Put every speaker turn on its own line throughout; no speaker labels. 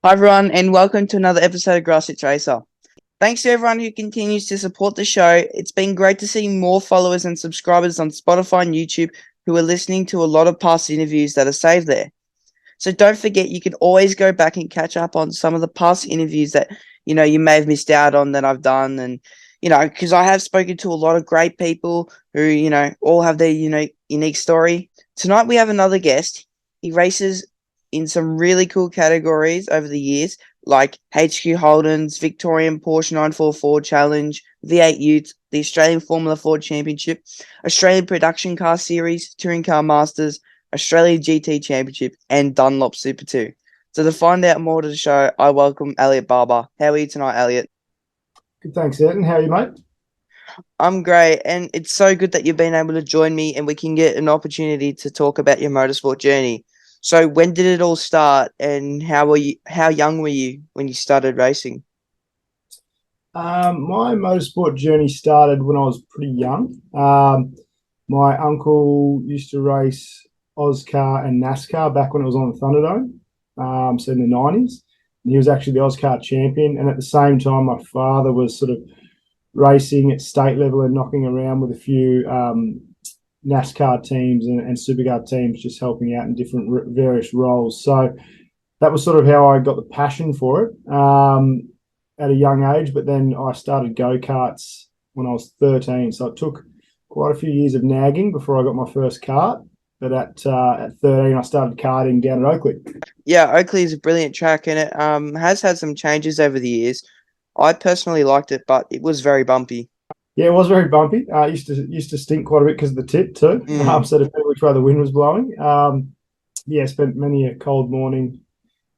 Hi everyone, and welcome to another episode of Grassroots Racer. Thanks to everyone who continues to support the show. It's been great to see more followers and subscribers on Spotify and YouTube who are listening to a lot of past interviews that are saved there. So don't forget, you can always go back and catch up on some of the past interviews that you may have missed out on that I've done, and because I have spoken to a lot of great people who all have their unique story. Tonight we have another guest. He races in some really cool categories over the years, like HQ Holdens, Victorian Porsche 944 Challenge, V8 Utes, the Australian Formula Ford Championship, Australian Production Car Series, Touring Car Masters, Australian GT Championship, and Dunlop Super 2. So to find out more to the show, I welcome Elliot Barbour. How are you tonight, Elliot?
Good, thanks, Ayrton. How are you, mate?
I'm great, and it's so good that you've been able to join me and we can get an opportunity to talk about your motorsport journey. So when did it all start, and how young were you when you started racing?
My motorsport journey started when I was pretty young. My uncle used to race Oscar and NASCAR back when it was on the Thunderdome, so in the 90s. And he was actually the Oscar champion. And at the same time, my father was sort of racing at state level and knocking around with a few NASCAR teams and Supercar teams, just helping out in different various roles. So that was sort of how I got the passion for it at a young age. But then I started go-karts when I was 13. So it took quite a few years of nagging before I got my first kart. But at 13, I started karting down at Oakley.
Yeah, Oakley is a brilliant track, and it has had some changes over the years. I personally liked it, but it was very bumpy.
Yeah, it was very bumpy. Used to stink quite a bit because of the tip too.
Mm.
So depending which way the wind was blowing. Yeah, spent many a cold morning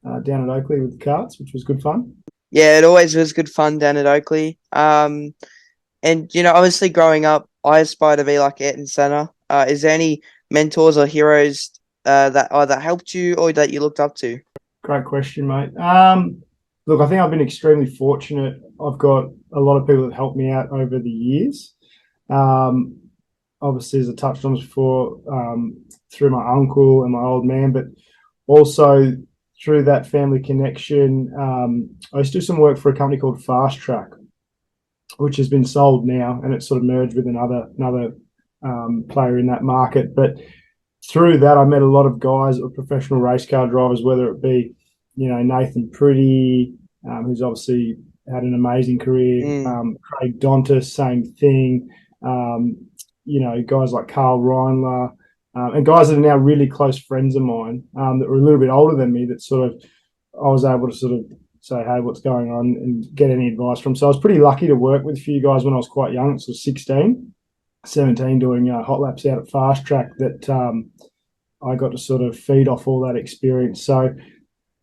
down at Oakley with the karts, which was good fun.
Yeah, it always was good fun down at Oakley. And obviously growing up, I aspire to be like Ayrton Senna. Is there any mentors or heroes that either helped you or that you looked up to?
Great question, mate. Look, I think I've been extremely fortunate. I've got a lot of people that helped me out over the years. Um, Obviously, as I touched on before, through my uncle and my old man, but also through that family connection. I used to do some work for a company called Fast Track, which has been sold now, and it's sort of merged with another player in that market. But through that, I met a lot of guys that were professional race car drivers, whether it be, Nathan Pretty, who's obviously had an amazing career.
Mm.
Craig Dontis, same thing. Um, guys like Carl Reinler, and guys that are now really close friends of mine that were a little bit older than me that sort of I was able to sort of say, hey, what's going on and get any advice from. So I was pretty lucky to work with a few guys when I was quite young, so 16, 17, doing hot laps out at Fast Track that I got to sort of feed off all that experience. So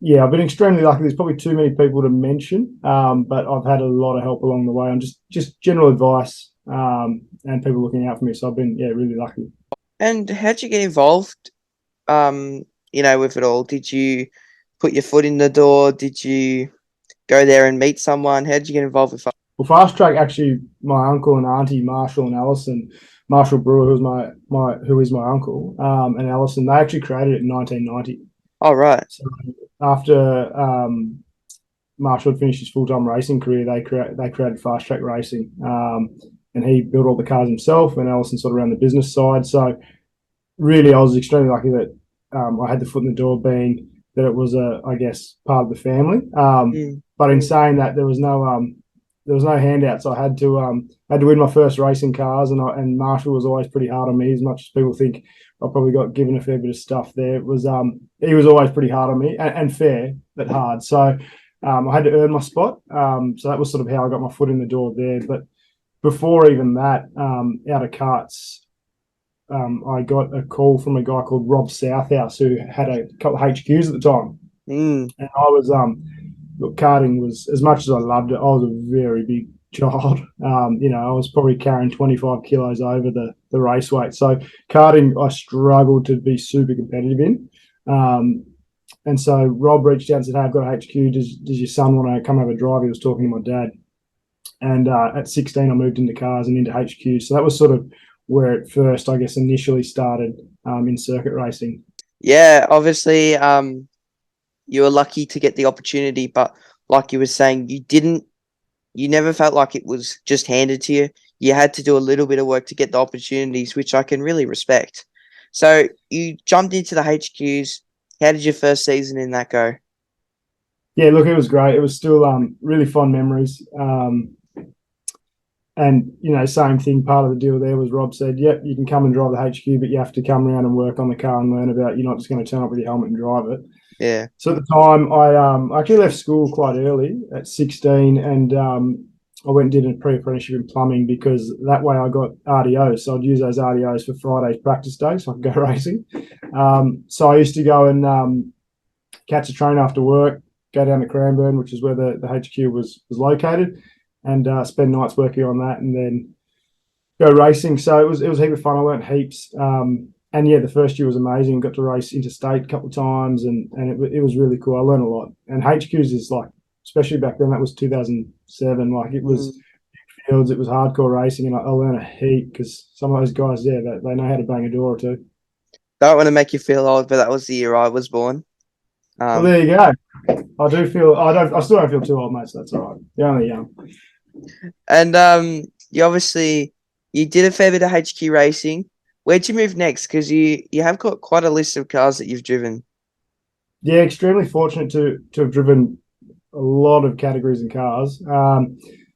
yeah, I've been extremely lucky. There's probably too many people to mention, but I've had a lot of help along the way on just general advice and people looking out for me. So I've been really lucky.
And how'd you get involved? With it all. Did you put your foot in the door? Did you go there and meet someone? How did you get involved with?
Well, Fast Track actually, my uncle and auntie Marshall and Alison, Marshall Brewer, who is my uncle, and Alison, they actually created it in 1990.
Oh, right.
So after Marshall had finished his full time racing career, they created Fast Track Racing, and he built all the cars himself, and Alison sort of ran the business side. So really, I was extremely lucky that I had the foot in the door, being that it was I guess, part of the family.
Mm.
But in saying that, there was no handouts. I had to win my first racing cars, and Marshall was always pretty hard on me. As much as people think I probably got given a fair bit of stuff there, it was he was always pretty hard on me, and fair but hard. So I had to earn my spot. So that was sort of how I got my foot in the door there. But before even that, out of karts, I got a call from a guy called Rob Southouse, who had a couple of HQs at the time,
Mm.
and I was look, karting was, as much as I loved it, I was a very big child. I was probably carrying 25 kilos over the race weight. So karting, I struggled to be super competitive in. And so Rob reached out and said, hey, I've got a HQ. Does your son want to come have a drive? He was talking to my dad. And at 16, I moved into cars and into HQ. So that was sort of where it first, I guess, initially started in circuit racing.
Yeah, obviously, you were lucky to get the opportunity, but like you were saying, you never felt like it was just handed to you. You had to do a little bit of work to get the opportunities, which I can really respect. So you jumped into the HQs. How did your first season in that go?
Yeah, look, it was great. It was still really fond memories. And, same thing, part of the deal there was Rob said, yep, you can come and drive the HQ, but you have to come around and work on the car and learn about it. You're not just going to turn up with your helmet and drive it.
Yeah.
So at the time, I actually left school quite early at 16, and I went and did a pre-apprenticeship in plumbing because that way I got RDOs. So I'd use those RDOs for Friday's practice day so I could go racing. So I used to go and catch a train after work, go down to Cranbourne, which is where the HQ was located, and spend nights working on that and then go racing. So it was a heap of fun. I learned heaps. And yeah, the first year was amazing. Got to race interstate a couple of times, and it was really cool. I learned a lot. And HQs is like, especially back then, that was 2007. Like it was fields, it was hardcore racing, and I learned a heap because some of those guys there, they know how to bang a door or two.
Don't want to make you feel old, but that was the year I was born.
Well, there you go. I still don't feel too old, mate. So that's all right. You're only young.
And you did a fair bit of HQ racing. Where'd you move next? Because you have got quite a list of cars that you've driven. Yeah,
extremely fortunate to have driven a lot of categories and cars.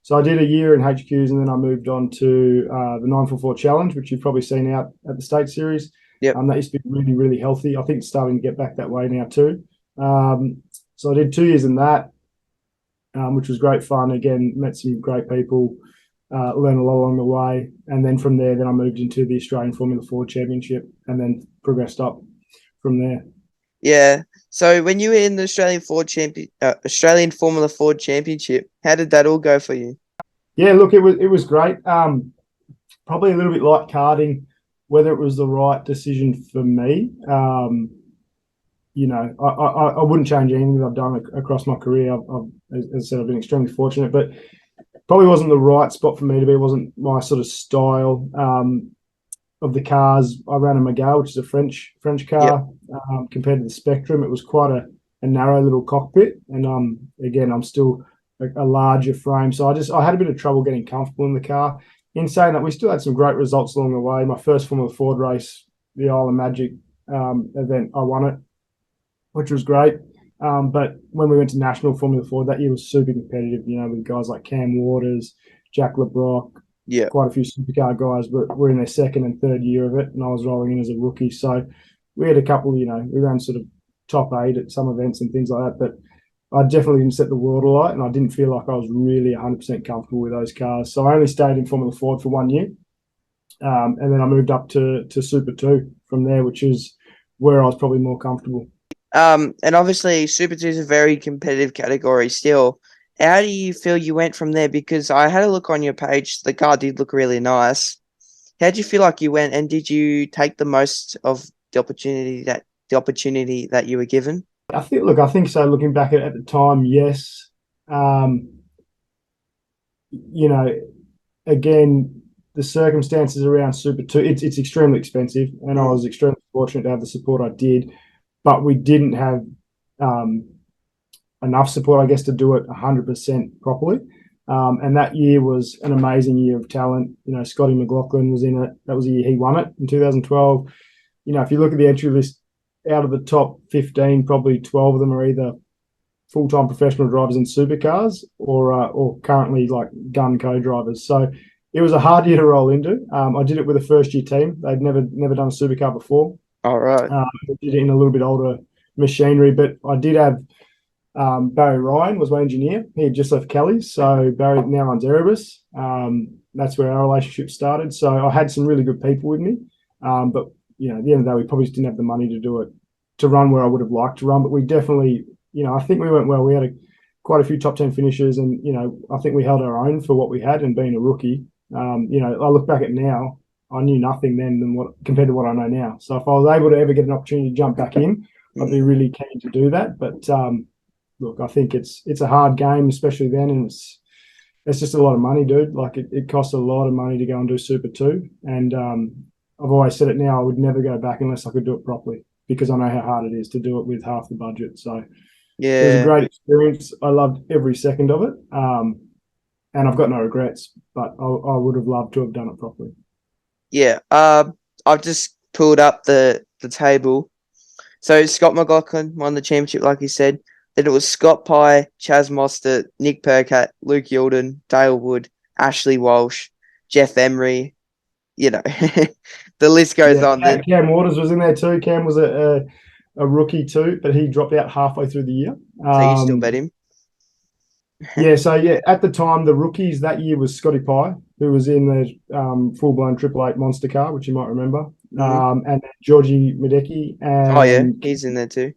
So I did a year in HQs, and then I moved on to the 944 Challenge, which you've probably seen out at the State Series.
Yep.
That used to be really, really healthy. I think it's starting to get back that way now too. So I did 2 years in that, which was great fun. Again, met some great people. Learned a lot along the way, and then from there, I moved into the Australian Formula Ford Championship, and then progressed up from there. Yeah.
So when you were in the Australian Formula Ford Championship, how did that all go for you?
Yeah, look, it was great. Probably a little bit like karting, whether it was the right decision for me. I wouldn't change anything that I've done across my career. As I said, I've been extremely fortunate, but probably wasn't the right spot for me to be. It wasn't my sort of style of the cars. I ran a Magal, which is a French car. Yep. Compared to the Spectrum, it was quite a narrow little cockpit. And again, I'm still a larger frame. So I had a bit of trouble getting comfortable in the car. In saying that, we still had some great results along the way. My first Formula Ford race, the Isle of Magic event, I won it, which was great. But when we went to National Formula Ford, that year was super competitive, with guys like Cam Waters, Jack LeBrock, quite a few supercar guys, but we're in their second and third year of it, and I was rolling in as a rookie. So we had a couple, we ran sort of top 8 at some events and things like that, but I definitely didn't set the world alight, and I didn't feel like I was really 100% comfortable with those cars. So I only stayed in Formula Ford for 1 year, and then I moved up to Super 2 from there, which is where I was probably more comfortable.
And obviously Super 2 is a very competitive category still. How do you feel you went from there? Because I had a look on your page. The car did look really nice. How did you feel like you went, and did you take the most of the opportunity that you were given?
I think so. Looking back at the time, yes. Again, the circumstances around Super 2, it's extremely expensive, and I was extremely fortunate to have the support I did. But we didn't have enough support, I guess, to do it 100% properly. And that year was an amazing year of talent. Scotty McLaughlin was in it. That was the year he won it in 2012. If you look at the entry list, out of the top 15, probably 12 of them are either full-time professional drivers in supercars or currently like gun co-drivers. So it was a hard year to roll into. I did it with a first-year team. They'd never done a supercar before.
All right.
I did it in a little bit older machinery, but I did have Barry Ryan was my engineer. He had just left Kelly's, so Barry now runs Erebus. That's where our relationship started. So I had some really good people with me, but at the end of the day, we probably just didn't have the money to run where I would have liked to run. But we definitely, I think we went well. We had quite a few top 10 finishes, and I think we held our own for what we had. And being a rookie, I look back at now. I knew nothing then compared to what I know now. So if I was able to ever get an opportunity to jump back in, I'd be really keen to do that. But look, I think it's a hard game, especially then, and it's just a lot of money, dude. Like it costs a lot of money to go and do Super 2. And I've always said it now, I would never go back unless I could do it properly, because I know how hard it is to do it with half the budget. So It was a
Yeah.
great experience. I loved every second of it, and I've got no regrets. But I would have loved to have done it properly.
Yeah. I've just pulled up the table. So Scott McLaughlin won the championship, like you said. Then it was Scott Pye, Chaz Mostert, Nick Percat, Luke Youlden, Dale Wood, Ashley Walsh, Jeff Emery. You know, the list goes
Yeah,
on.
Cam Waters was in there too. Cam was a rookie too, but he dropped out halfway through the year.
So you still bet him?
Yeah, so yeah, at the time, the rookies that year was Scotty Pye, who was in the full-blown Triple Eight monster car, which you might remember, and Georgie Medecki
Oh yeah, he's in there too.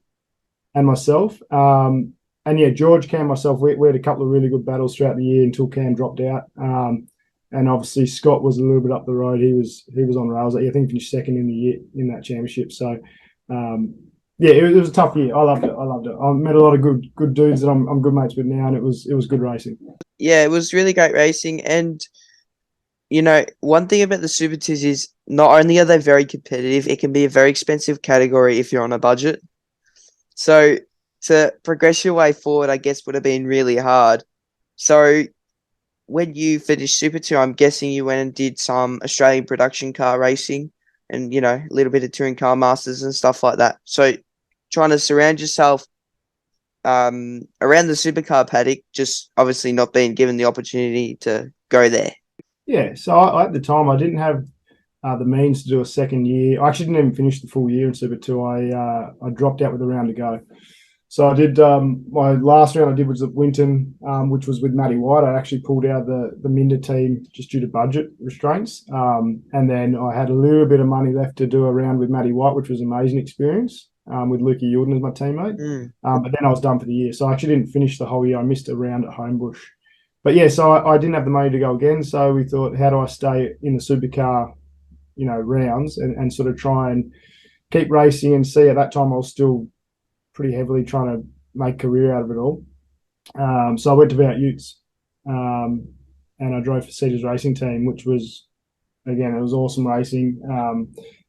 and myself. And yeah, George, Cam, myself, we had a couple of really good battles throughout the year until Cam dropped out. And obviously Scott was a little bit up the road. He was on rails. I think he finished second in the year in that championship. So yeah, it was a tough year. I loved it. I met a lot of good dudes that I'm good mates with now, and it was good racing.
Yeah, it was really great racing. And you know, one thing about the Super Twos is not only are they very competitive, it can be a very expensive category if you're on a budget. So to progress your way forward, I guess would have been really hard. So when you finished Super 2, I'm guessing you went and did some Australian production car racing and, you know, a little bit of touring car masters and stuff like that. So trying to surround yourself around the supercar paddock, just obviously not being given the opportunity to go there.
Yeah, so at the time I didn't have the means to do a second year. I actually didn't even finish the full year in Super 2. I dropped out with a round to go. So I did my last round I did was at Winton, which was with Matty White. I actually pulled out the Minder team just due to budget restraints. And then I had a little bit of money left to do a round with Matty White, which was an amazing experience with Lukey Youlden as my teammate. But then I was done for the year. So I actually didn't finish the whole year. I missed a round at Homebush. But yeah, so I didn't have the money to go again. So we thought, how do I stay in the supercar, rounds and sort of try and keep racing and see. At that time, I was still pretty heavily trying to make a career out of it all. So I went to V8 Utes and I drove for Cedars Racing Team, which was, again, it was awesome racing.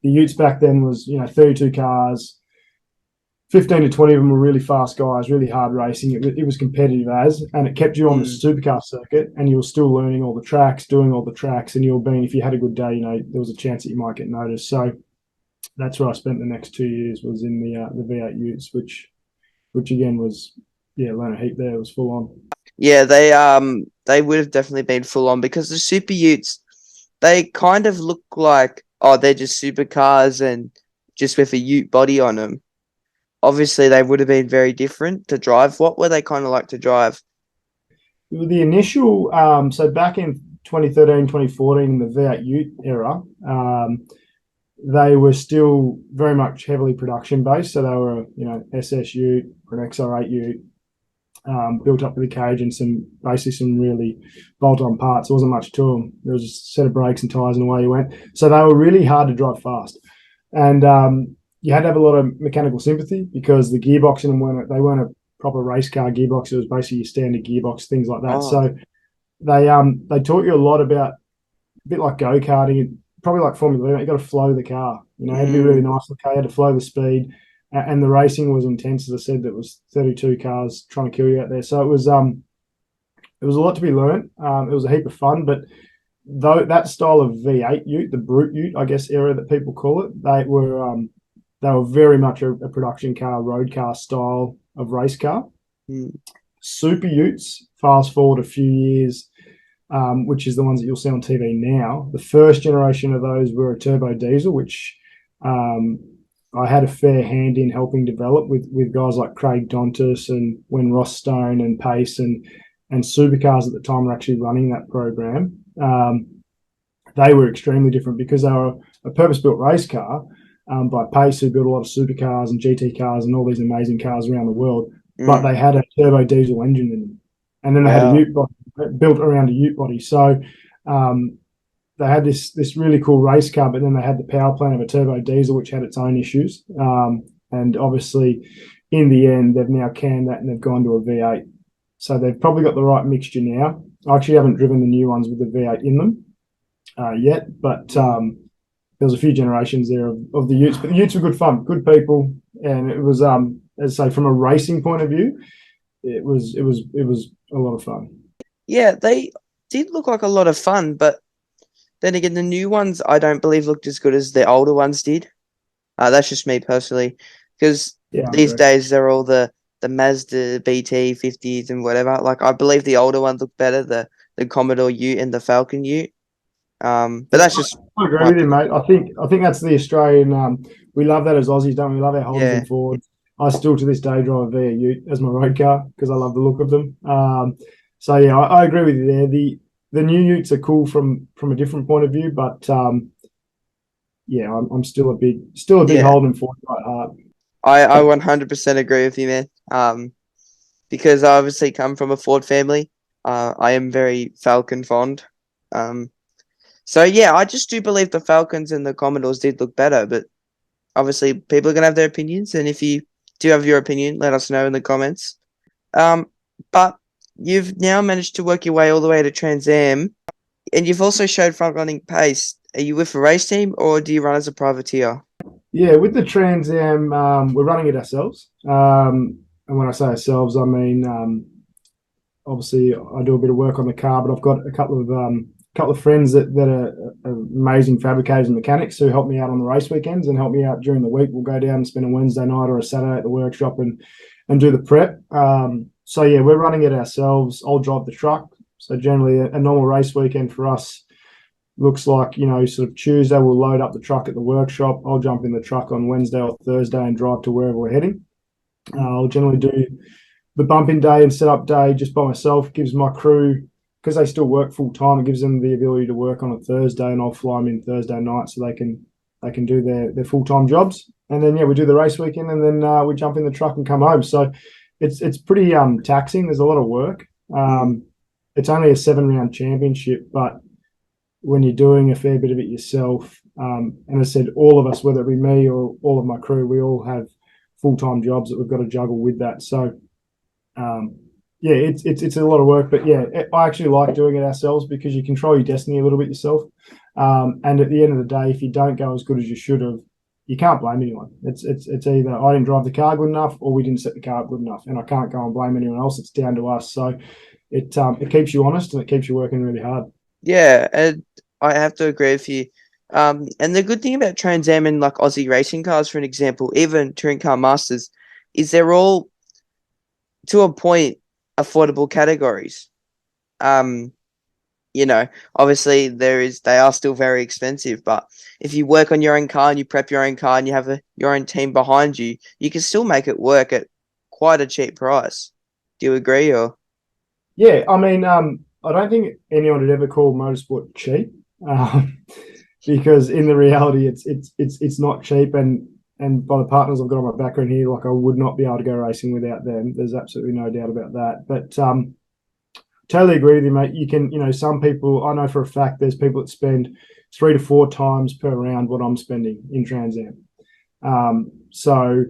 The Utes back then was, 32 cars, 15 to 20 of them were really fast guys, really hard racing. It was competitive and it kept you on the supercar circuit and you were still learning all the tracks, doing all the tracks, and if you had a good day, there was a chance that you might get noticed. So that's where I spent the next 2 years was in the V8 Utes, which again was, learn a heap there. It was full on.
Yeah, they would have definitely been full on because the Super Utes, they kind of look like, they're just supercars and just with a Ute body on them. Obviously, they would have been very different to drive. What were they kind of like to drive?
The initial, so back in 2013, 2014, the V8 Ute era, they were still very much heavily production based. So they were, SS Ute or an XR8 Ute, built up with a cage and some really bolt-on parts. There wasn't much to them. There was a set of brakes and tyres and away you went. So they were really hard to drive fast. And you had to have a lot of mechanical sympathy because the gearbox in them weren't a proper race car gearbox. It was basically your standard gearbox, things like that. So they taught you a lot about, a bit like go-karting, probably like Formula 1. You got to flow the car. You had to be really nice. Okay, you had to flow the speed, and the racing was intense. As I said, that was 32 cars trying to kill you out there. So it was a lot to be learned. It was a heap of fun, but though that style of V8 Ute, the brute Ute, I guess, era that people call it, they were very much a production car, road car style of race car. Super Utes, fast forward a few years, which is the ones that you'll see on TV now. The first generation of those were a turbo diesel, which I had a fair hand in helping develop with guys like Craig Dontis and when Ross Stone and Pace and Supercars at the time were actually running that program. They were extremely different because they were a purpose-built race car by Pace, who built a lot of supercars and GT cars and all these amazing cars around the world, but they had a turbo diesel engine in them. And then they had a Ute body built around a Ute body. So they had this really cool race car, but then they had the power plant of a turbo diesel, which had its own issues. And obviously, in the end, they've now canned that and they've gone to a V8. So they've probably got the right mixture now. I actually haven't driven the new ones with the V8 in them yet, but there was a few generations there of the Utes. But the Utes were good fun, good people, and it was as I say, from a racing point of view, it was a lot of fun.
Yeah, they did look like a lot of fun, but then again, the new ones I don't believe looked as good as the older ones did. That's just me personally, because
Yeah, I
these
agree.
days they're all the Mazda BT 50s and whatever. Like I believe the older ones look better, the Commodore Ute and the Falcon Ute. But
Yeah,
that's just
I agree
my
with you, mate.
opinion.
I think that's the Australian. We love that as Aussies, don't we? We love our Holdens
Yeah,
and Fords. I still to this day drive a V8 Ute as my road car because I love the look of them. So yeah, I agree with you there. The new Utes are cool from a different point of view, but yeah, I'm still a big
yeah.
Holden Ford at heart.
I 100% agree with you, man. Because I obviously come from a Ford family. I am very Falcon fond. Um, so yeah, I just do believe the Falcons and the Commodores did look better, but obviously people are gonna have their opinions, and if you do have your opinion, let us know in the comments. Um, but you've now managed to work your way all the way to Trans Am, and you've also showed front running pace. Are you with a race team or do you run as a privateer?
Yeah, with the Trans Am, we're running it ourselves. And when I say ourselves, I mean obviously I do a bit of work on the car, but I've got a couple of friends that are amazing fabricators and mechanics who help me out on the race weekends and help me out during the week. We'll go down and spend a Wednesday night or a Saturday at the workshop and do the prep. So yeah, we're running it ourselves. I'll drive the truck. So generally a normal race weekend for us looks like, sort of Tuesday we'll load up the truck at the workshop. I'll jump in the truck on Wednesday or Thursday and drive to wherever we're heading. I'll generally do the bumping day and setup day just by myself. Gives my crew, because they still work full time, it gives them the ability to work on a Thursday, and I'll fly them in Thursday night so they can do their full time jobs. And then yeah, we do the race weekend, and then we jump in the truck and come home. So it's pretty taxing. There's a lot of work. It's only a 7-round championship, but when you're doing a fair bit of it yourself, and as I said, all of us, whether it be me or all of my crew, we all have full-time jobs that we've got to juggle with that. So yeah, it's a lot of work, but yeah, I actually like doing it ourselves because you control your destiny a little bit yourself. And at the end of the day, if you don't go as good as you should have, you can't blame anyone. It's either I didn't drive the car good enough or we didn't set the car up good enough, and I can't go and blame anyone else. It's down to us. So it keeps you honest and it keeps you working really hard.
Yeah, and I have to agree with you. And the good thing about Trans Am and like Aussie racing cars, for an example, even touring car masters, is they're all to a point affordable categories. Um, obviously they are still very expensive, but if you work on your own car and you prep your own car and you have your own team behind you, you can still make it work at quite a cheap price. Do you agree or?
Yeah, I mean, I don't think anyone would ever call motorsport cheap, because in the reality, it's not cheap. And by the partners I've got on my background here, like I would not be able to go racing without them. There's absolutely no doubt about that. But totally agree with you, mate. You can, some people, I know for a fact, there's people that spend 3 to 4 times per round what I'm spending in Trans Am. So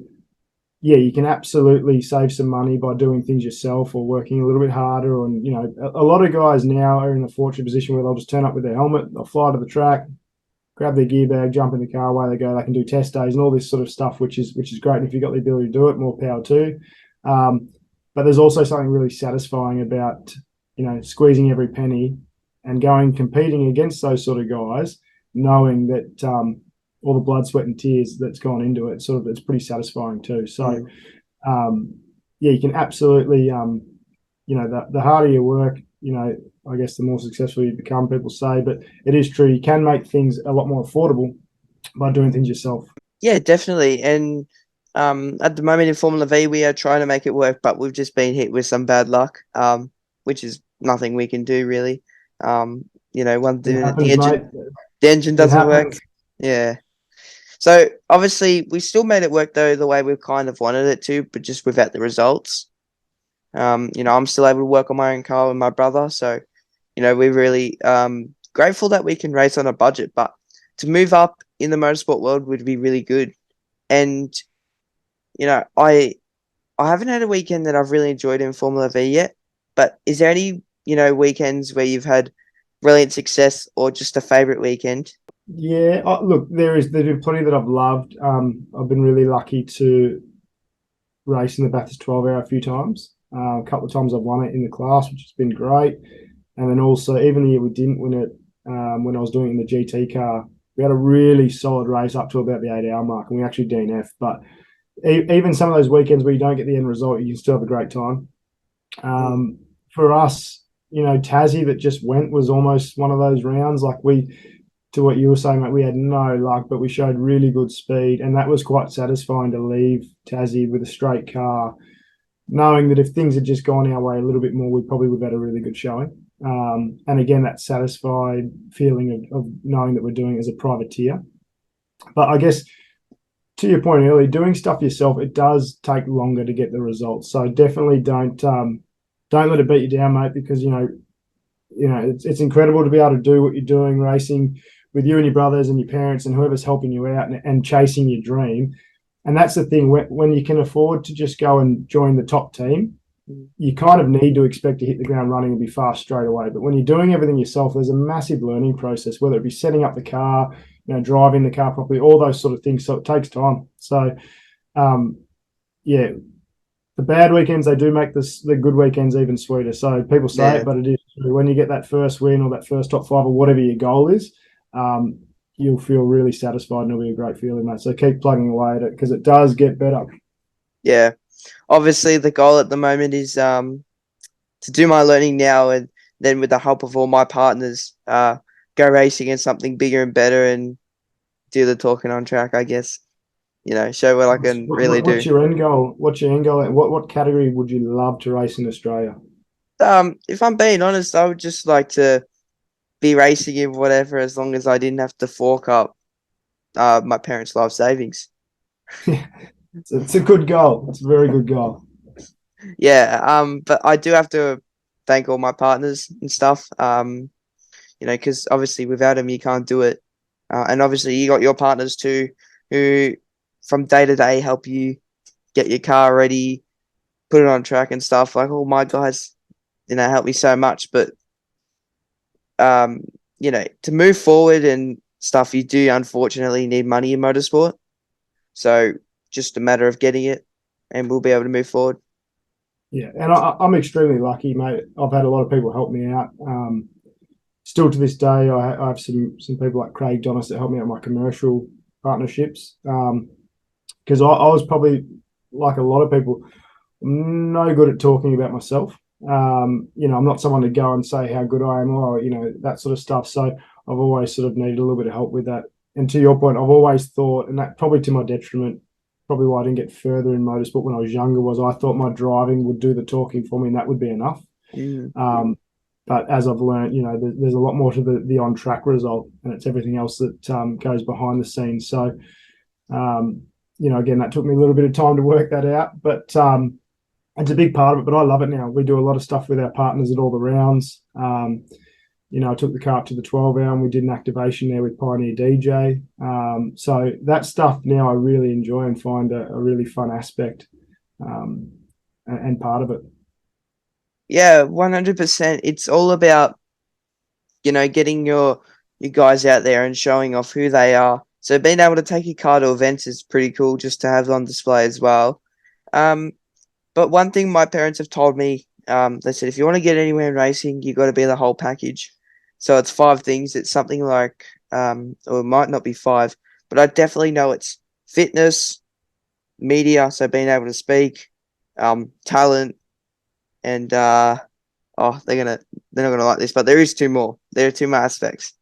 yeah, you can absolutely save some money by doing things yourself or working a little bit harder. And, a lot of guys now are in the fortunate position where they'll just turn up with their helmet, they'll fly to the track, grab their gear bag, jump in the car, away they go. They can do test days and all this sort of stuff, which is great. And if you've got the ability to do it, more power too. But there's also something really satisfying about, squeezing every penny and competing against those sort of guys, knowing that all the blood, sweat, and tears that's gone into it, it's pretty satisfying too. So, yeah, you can absolutely, the harder you work, I guess the more successful you become, people say. But it is true, you can make things a lot more affordable by doing things yourself.
Yeah, definitely. And at the moment in Formula V, we are trying to make it work, but we've just been hit with some bad luck, which is nothing we can do really. One
It
the
happens, mate.
engine
It
doesn't work.
happens.
Yeah. So obviously we still made it work though the way we kind of wanted it to, but just without the results. I'm still able to work on my own car with my brother, so we're really grateful that we can race on a budget, but to move up in the motorsport world would be really good. And I haven't had a weekend that I've really enjoyed in Formula V yet, but is there any weekends where you've had brilliant success or just a favorite weekend?
Yeah, look, there's been plenty that I've loved. I've been really lucky to racing the Bathurst 12 hour a few times. A couple of times I've won it in the class, which has been great. And then also, even the year we didn't win it, when I was doing it in the GT car, we had a really solid race up to about the 8 hour mark, and we actually DNF. But even some of those weekends where you don't get the end result, you can still have a great time. For us, Tassie that just went was almost one of those rounds. Like to what you were saying, mate, we had no luck, but we showed really good speed, and that was quite satisfying to leave Tassie with a straight car, knowing that if things had just gone our way a little bit more, we probably would have had a really good showing. And again, that satisfied feeling of knowing that we're doing it as a privateer. But I guess to your point earlier, doing stuff yourself, it does take longer to get the results. So definitely don't let it beat you down, mate, because it's incredible to be able to do what you're doing, racing with you and your brothers and your parents and whoever's helping you out and chasing your dream. And that's the thing, when you can afford to just go and join the top team, you kind of need to expect to hit the ground running and be fast straight away. But when you're doing everything yourself, there's a massive learning process, whether it be setting up the car, driving the car properly, all those sort of things. So it takes time. So, the bad weekends, they do make the good weekends even sweeter. So people say it, but it is true. When you get that first win or that first top five or whatever your goal is, you'll feel really satisfied and it'll be a great feeling, mate. So keep plugging away at it because it does get better.
Yeah. Obviously, the goal at the moment is to do my learning now, and then with the help of all my partners, go racing in something bigger and better and do the talking on track, I guess. Show what I can really do.
What's your end goal? What category would you love to race in Australia?
If I'm being honest, I would just like to be racing in whatever, as long as I didn't have to fork up my parents' life savings.
It's a good goal. It's a very good goal.
Yeah. But I do have to thank all my partners and stuff. Because obviously without them you can't do it. And obviously you got your partners too, who from day to day help you get your car ready, put it on track and stuff. Like all my guys, help me so much. But to move forward and stuff, you do unfortunately need money in motorsport. So just a matter of getting it, and we'll be able to move forward.
Yeah, and I'm extremely lucky, mate. I've had a lot of people help me out. Still to this day, I have some people like Craig Donis that help me out with my commercial partnerships. Because I was probably, like a lot of people, no good at talking about myself. I'm not someone to go and say how good I am or, that sort of stuff. So I've always sort of needed a little bit of help with that. And to your point, I've always thought, and that probably to my detriment, probably why I didn't get further in motorsport when I was younger, was I thought my driving would do the talking for me and that would be enough. But as I've learned, there's a lot more to the on-track result, and it's everything else that goes behind the scenes. So, again, that took me a little bit of time to work that out, but it's a big part of it. But I love it now. We do a lot of stuff with our partners at all the rounds. I took the car up to the 12 hour and we did an activation there with Pioneer DJ. So that stuff now I really enjoy and find a really fun aspect and part of it.
Yeah, 100%. It's all about, getting your guys out there and showing off who they are. So being able to take your car to events is pretty cool just to have it on display as well. But one thing my parents have told me, they said, if you want to get anywhere in racing, you got to be the whole package. So it's 5 things. It's something like, or it might not be 5, but I definitely know it's fitness, media, so being able to speak, talent, and they're not gonna like this, but there is 2 more. There are 2 more aspects,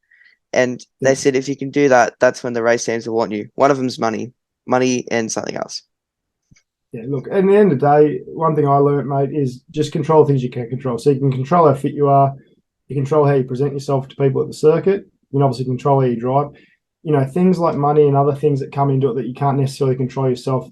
and they said if you can do that, that's when the race teams will want you. One of them's money, and something else.
Yeah, look, at the end of the day, one thing I learned, mate, is just control things you can control. So you can control how fit you are, you control how you present yourself to people at the circuit, you can obviously control how you drive. Things like money and other things that come into it that you can't necessarily control yourself,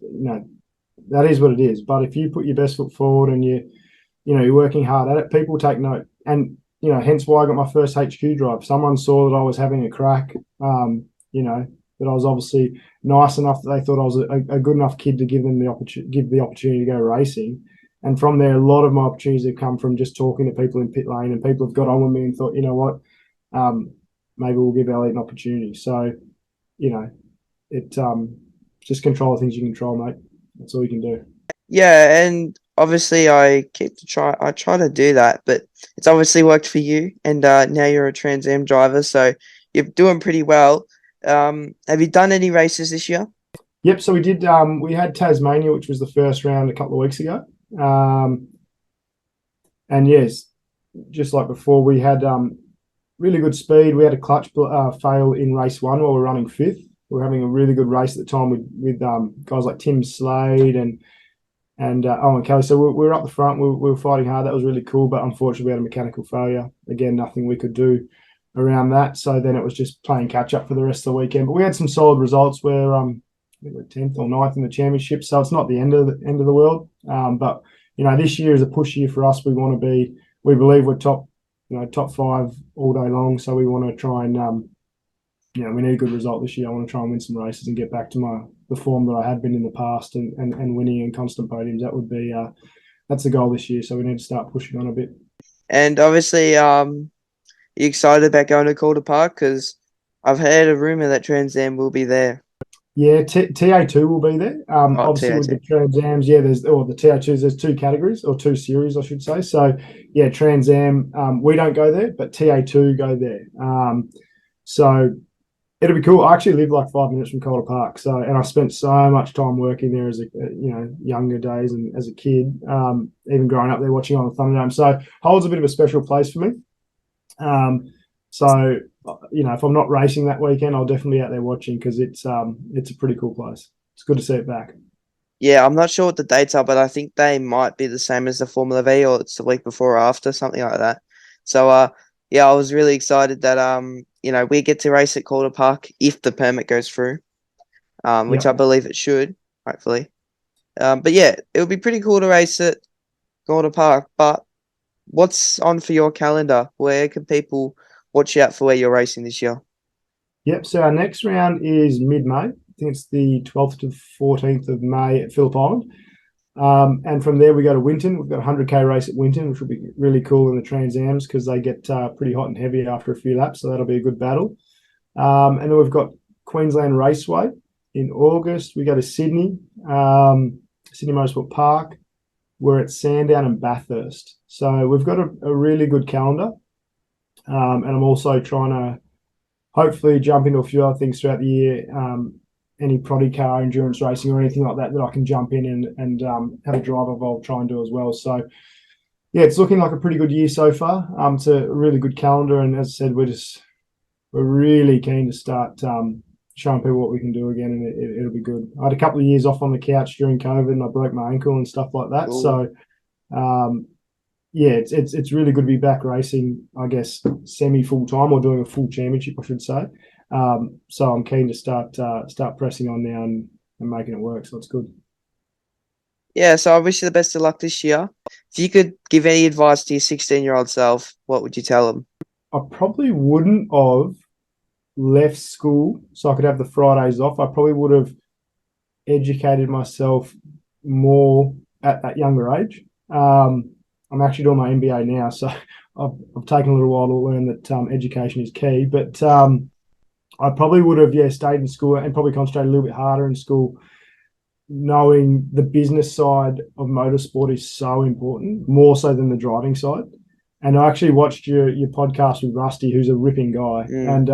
that is what it is. But if you put your best foot forward and you're working hard at it, people take note. And, hence why I got my first HQ drive. Someone saw that I was having a crack, that I was obviously nice enough that they thought I was a good enough kid to give the opportunity to go racing. And from there, a lot of my opportunities have come from just talking to people in pit lane, and people have got on with me and thought, you know what, maybe we'll give Elliot an opportunity. So, just control the things you control, mate. That's all you can do.
Yeah, and obviously I try to do that, but it's obviously worked for you, and now you're a Trans Am driver, so you're doing pretty well. Have you done any races this year?
Yep. So we did. We had Tasmania, which was the first round a couple of weeks ago. And yes, just like before, we had really good speed. We had a clutch fail in race one while we were running fifth. We were having a really good race at the time with guys like Tim Slade and Owen Kelly. So we were up the front. We were fighting hard. That was really cool. But unfortunately, we had a mechanical failure. Again, nothing we could do around that. So then it was just playing catch up for the rest of the weekend. But we had some solid results where I think we're 10th or 9th in the championship. So it's not the end of the world. But this year is a push year for us. We want to be. We believe we're top five all day long. So we want to try and we need a good result this year. I want to try and win some races and get back to the form that I had been in the past and winning in constant podiums. That would be that's the goal this year. So we need to start pushing on a bit.
And obviously, you excited about going to Calder Park? Because I've heard a rumor that Trans Am will be there.
Yeah, TA2 will be there. Obviously,
TA2.
with the Trans Ams, the TA2s, there's two categories or two series, I should say. So, yeah, Trans Am, we don't go there, but TA2 go there. So it'll be cool. I actually live like 5 minutes from Calder Park. So, and I spent so much time working there as younger days and as a kid, even growing up there watching on the Thunderdome. So, holds a bit of a special place for me. So, if I'm not racing that weekend, I'll definitely be out there watching because it's a pretty cool place. It's good to see it back.
Yeah, I'm not sure what the dates are, but I think they might be the same as the Formula V, or it's the week before or after, something like that. So, yeah, I was really excited that we get to race at Calder Park if the permit goes through, which I believe it should, hopefully. But yeah, it would be pretty cool to race at Calder Park. But what's on for your calendar? Where can people watch out for where you're racing this year?
Yep. So our next round is mid-May. I think it's the 12th to 14th of May at Phillip Island. And from there, we go to Winton. We've got a 100K race at Winton, which will be really cool in the Trans Ams because they get pretty hot and heavy after a few laps. So that'll be a good battle. And then we've got Queensland Raceway in August. We go to Sydney, Sydney Motorsport Park. We're at Sandown and Bathurst. So we've got a really good calendar. And I'm also trying to hopefully jump into a few other things throughout the year. Any proddy car endurance racing or anything like that I can jump in and have a driver I'll try and do as well. So yeah, it's looking like a pretty good year so far. It's a really good calendar, and as I said, we're really keen to start showing people what we can do again, and it'll be good. I had a couple of years off on the couch during COVID, and I broke my ankle and stuff like that.
Cool.
So yeah, it's really good to be back racing, I guess, semi full time or doing a full championship, I should say. So I'm keen to start pressing on now and making it work. So it's good.
Yeah, so I wish you the best of luck this year. If you could give any advice to your 16-year-old self, what would you tell them?
I probably wouldn't have left school so I could have the Fridays off. I probably would have educated myself more at that younger age. I'm actually doing my MBA now, so I've taken a little while to learn that education is key. But I probably would have, stayed in school and probably concentrated a little bit harder in school, knowing the business side of motorsport is so important, more so than the driving side. And I actually watched your podcast with Rusty, who's a ripping guy. And,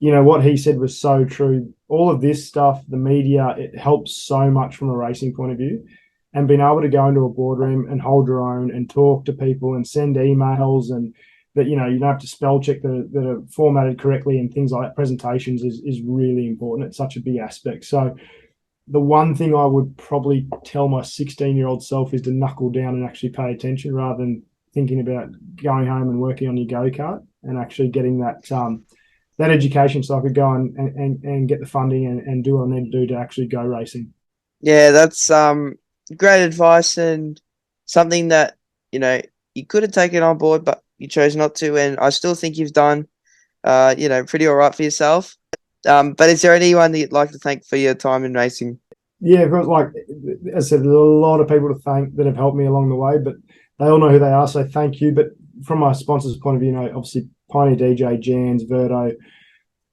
what he said was so true. All of this stuff, the media, it helps so much from a racing point of view. And being able to go into a boardroom and hold your own and talk to people and send emails and that, you don't have to spell check that are formatted correctly and things like that. Presentations is really important. It's such a big aspect. So the one thing I would probably tell my 16-year-old self is to knuckle down and actually pay attention rather than thinking about going home and working on your go-kart and actually getting that education so I could go and get the funding and do what I need to do to actually go racing.
Yeah, that's great advice and something that, you could have taken on board, but you chose not to. And I still think you've done, pretty all right for yourself. But is there anyone that you'd like to thank for your time in racing?
Yeah, because like I said, there's a lot of people to thank that have helped me along the way, but they all know who they are, so thank you. But from my sponsors' point of view, obviously Pioneer DJ, Jans, Verdo,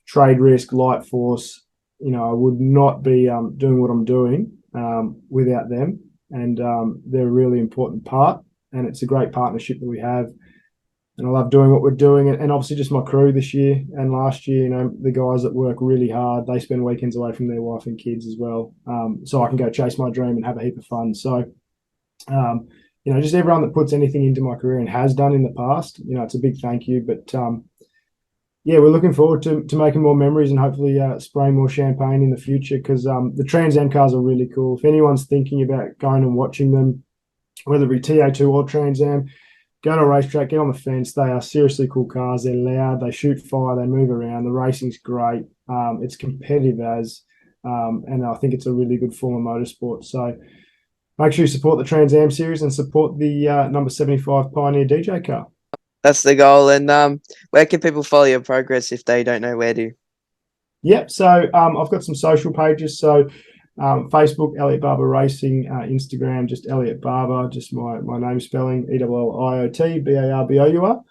Trade Risk, Light Force, I would not be doing what I'm doing without them. and they're a really important part. And it's a great partnership that we have. And I love doing what we're doing, and obviously just my crew this year and last year. You know, the guys that work really hard, they spend weekends away from their wife and kids as well, so I can go chase my dream and have a heap of fun. So, you know, just everyone that puts anything into my career and has done in the past, you know, it's a big thank you. But yeah, we're looking forward to making more memories and hopefully spraying more champagne in the future, because the Trans Am cars are really cool. If anyone's thinking about going and watching them, whether it be TA2 or Trans Am, go to a racetrack, get on the fence. They are seriously cool cars. They're loud, they shoot fire, they move around. The racing's great. It's competitive and I think it's a really good form of motorsport. So make sure you support the Trans Am series and support the number 75 Pioneer DJ car.
That's the goal. And where can people follow your progress if they don't know where to?
Yep. So I've got some social pages. So Facebook, Elliot Barbour Racing, Instagram, just Elliot Barbour, just my name spelling, ELLIOT BARBOUR.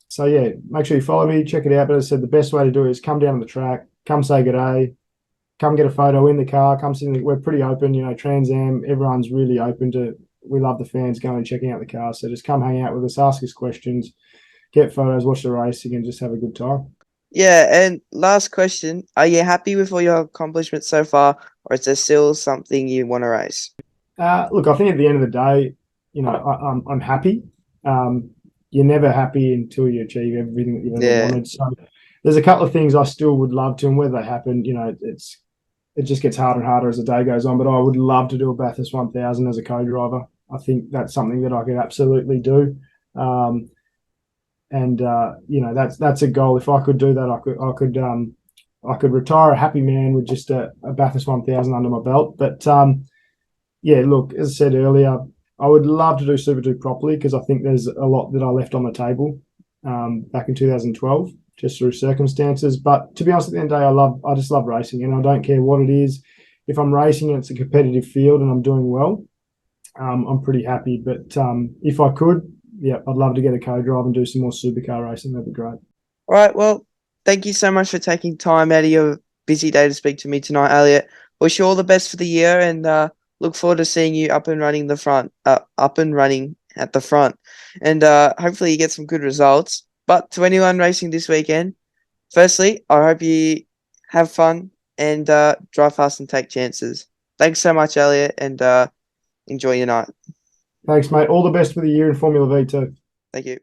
So yeah, make sure you follow me, check it out. But as I said, the best way to do it is come down to the track, come say good day, come get a photo in the car, come see. We're pretty open, you know, Trans Am, everyone's really open to. We love the fans going and checking out the car. So just come hang out with us, ask us questions, get photos, watch the racing, and just have a good time.
Yeah, and last question, are you happy with all your accomplishments so far, or is there still something you want to race?
Look, I think at the end of the day, you know, I'm happy. You're never happy until you achieve everything that you've ever wanted. So there's a couple of things I still would love to, and whether they happen, you know, it just gets harder and harder as the day goes on. But I would love to do a Bathurst 1000 as a co-driver. I think that's something that I could absolutely do. You know, that's a goal. If I could do that, I could retire a happy man with just a Bathurst 1000 under my belt. But yeah, look, as I said earlier, I would love to do Super 2 properly, because I think there's a lot that I left on the table back in 2012, just through circumstances. But to be honest, at the end of the day, I just love racing, and I don't care what it is. If I'm racing and it's a competitive field and I'm doing well, I'm pretty happy. But if I could, yeah, I'd love to get a co-drive and do some more supercar racing. That'd be great.
All right, well, thank you so much for taking time out of your busy day to speak to me tonight, Elliot. Wish you all the best for the year, and look forward to seeing you up and running at the front. And hopefully you get some good results. But to anyone racing this weekend, firstly, I hope you have fun and drive fast and take chances. Thanks so much, Elliot, and enjoy your night.
Thanks, mate. All the best for the year in Formula V too.
Thank you.